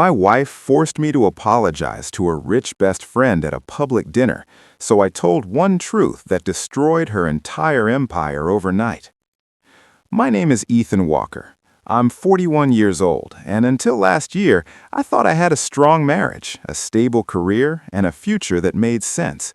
My wife forced me to apologize to her rich best friend at a public dinner, so I told one truth that destroyed her entire empire overnight. My name is Ethan Walker. I'm 41 years old, and until last year, I thought I had a strong marriage, a stable career, and a future that made sense.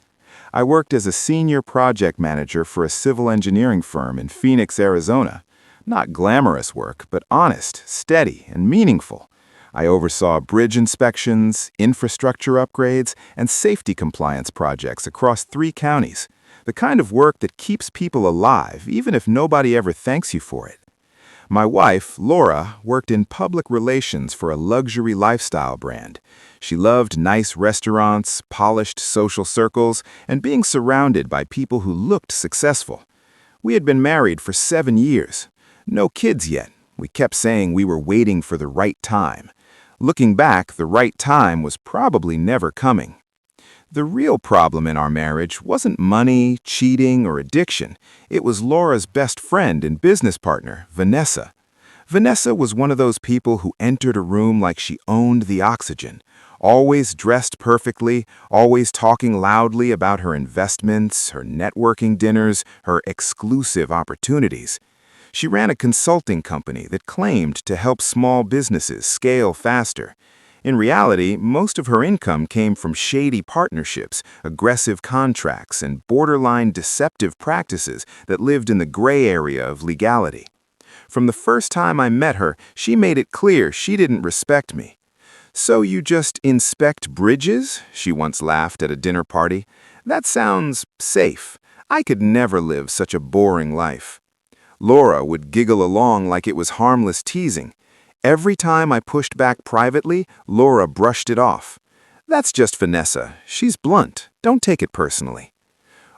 I worked as a senior project manager for a civil engineering firm in Phoenix, Arizona. Not glamorous work, but honest, steady, and meaningful. I oversaw bridge inspections, infrastructure upgrades, and safety compliance projects across 3 counties. The kind of work that keeps people alive, even if nobody ever thanks you for it. My wife, Laura, worked in public relations for a luxury lifestyle brand. She loved nice restaurants, polished social circles, and being surrounded by people who looked successful. We had been married for 7 years. No kids yet. We kept saying we were waiting for the right time. Looking back, the right time was probably never coming. The real problem in our marriage wasn't money, cheating, or addiction. It was Laura's best friend and business partner, Vanessa. Vanessa was one of those people who entered a room like she owned the oxygen, always dressed perfectly, always talking loudly about her investments, her networking dinners, her exclusive opportunities. She ran a consulting company that claimed to help small businesses scale faster. In reality, most of her income came from shady partnerships, aggressive contracts, and borderline deceptive practices that lived in the gray area of legality. From the first time I met her, she made it clear she didn't respect me. "So you just inspect bridges?" she once laughed at a dinner party. "That sounds safe. I could never live such a boring life." Laura would giggle along like it was harmless teasing. Every time I pushed back privately, Laura brushed it off. "That's just Vanessa. She's blunt. Don't take it personally."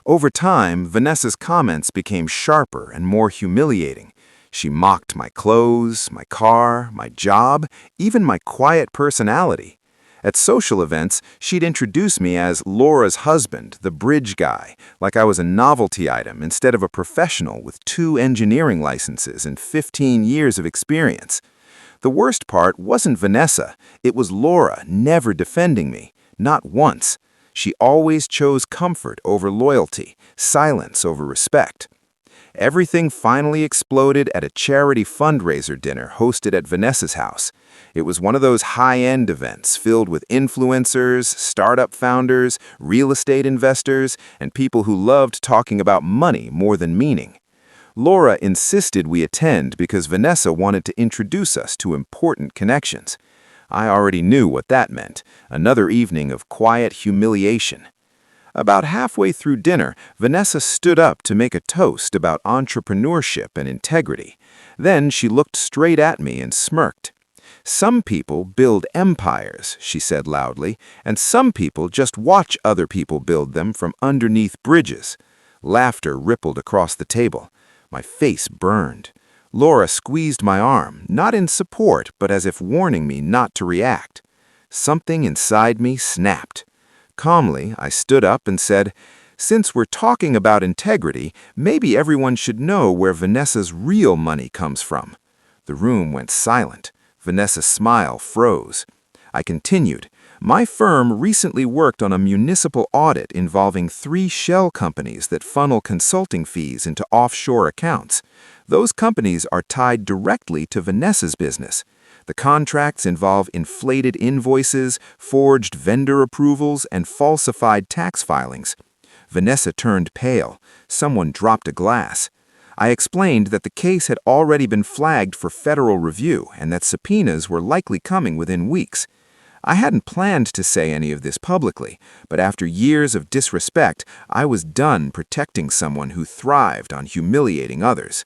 Over time, Vanessa's comments became sharper and more humiliating. She mocked my clothes, my car, my job, even my quiet personality. At social events, she'd introduce me as Laura's husband, the bridge guy, like I was a novelty item instead of a professional with 2 engineering licenses and 15 years of experience. The worst part wasn't Vanessa. It was Laura never defending me, not once. She always chose comfort over loyalty, silence over respect. Everything finally exploded at a charity fundraiser dinner hosted at Vanessa's house. It was one of those high-end events filled with influencers, startup founders, real estate investors, and people who loved talking about money more than meaning. Laura insisted we attend because Vanessa wanted to introduce us to important connections. I already knew what that meant, another evening of quiet humiliation. About halfway through dinner, Vanessa stood up to make a toast about entrepreneurship and integrity. Then she looked straight at me and smirked. "Some people build empires," she said loudly, "and some people just watch other people build them from underneath bridges." Laughter rippled across the table. My face burned. Laura squeezed my arm, not in support, but as if warning me not to react. Something inside me snapped. Calmly, I stood up and said, "Since we're talking about integrity, maybe everyone should know where Vanessa's real money comes from." The room went silent. Vanessa's smile froze. I continued. "My firm recently worked on a municipal audit involving 3 shell companies that funnel consulting fees into offshore accounts. Those companies are tied directly to Vanessa's business. The contracts involve inflated invoices, forged vendor approvals, and falsified tax filings." Vanessa turned pale. Someone dropped a glass. I explained that the case had already been flagged for federal review and that subpoenas were likely coming within weeks. I hadn't planned to say any of this publicly, but after years of disrespect, I was done protecting someone who thrived on humiliating others.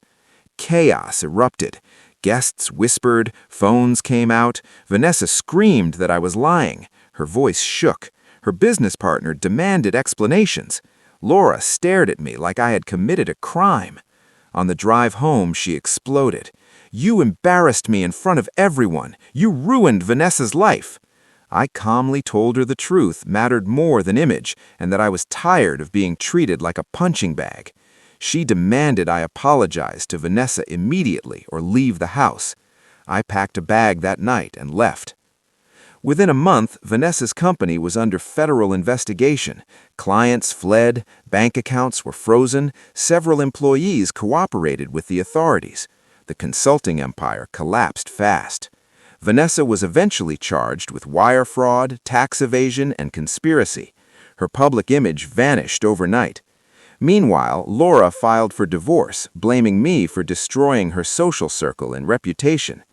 Chaos erupted. Guests whispered, phones came out. Vanessa screamed that I was lying. Her voice shook. Her business partner demanded explanations. Laura stared at me like I had committed a crime. On the drive home, she exploded. "You embarrassed me in front of everyone. You ruined Vanessa's life." I calmly told her the truth mattered more than image, and that I was tired of being treated like a punching bag. She demanded I apologize to Vanessa immediately or leave the house. I packed a bag that night and left. Within a month, Vanessa's company was under federal investigation. Clients fled, bank accounts were frozen, several employees cooperated with the authorities. The consulting empire collapsed fast. Vanessa was eventually charged with wire fraud, tax evasion, and conspiracy. Her public image vanished overnight. Meanwhile, Laura filed for divorce, blaming me for destroying her social circle and reputation.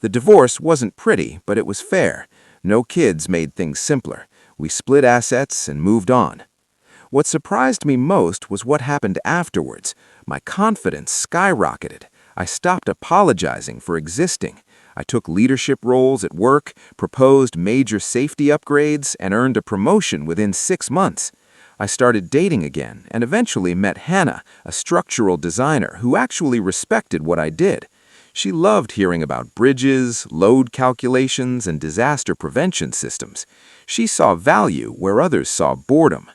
The divorce wasn't pretty, but it was fair. No kids made things simpler. We split assets and moved on. What surprised me most was what happened afterwards. My confidence skyrocketed. I stopped apologizing for existing. I took leadership roles at work, proposed major safety upgrades, and earned a promotion within 6 months. I started dating again and eventually met Hannah, a structural designer who actually respected what I did. She loved hearing about bridges, load calculations, and disaster prevention systems. She saw value where others saw boredom.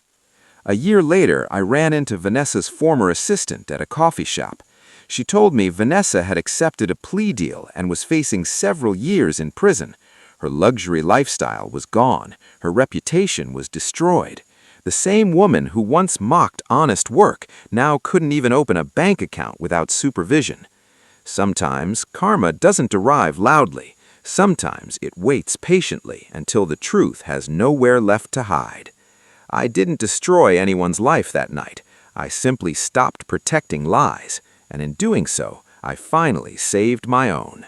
A year later, I ran into Vanessa's former assistant at a coffee shop. She told me Vanessa had accepted a plea deal and was facing several years in prison. Her luxury lifestyle was gone. Her reputation was destroyed. The same woman who once mocked honest work now couldn't even open a bank account without supervision. Sometimes karma doesn't arrive loudly. Sometimes it waits patiently until the truth has nowhere left to hide. I didn't destroy anyone's life that night. I simply stopped protecting lies, and in doing so, I finally saved my own.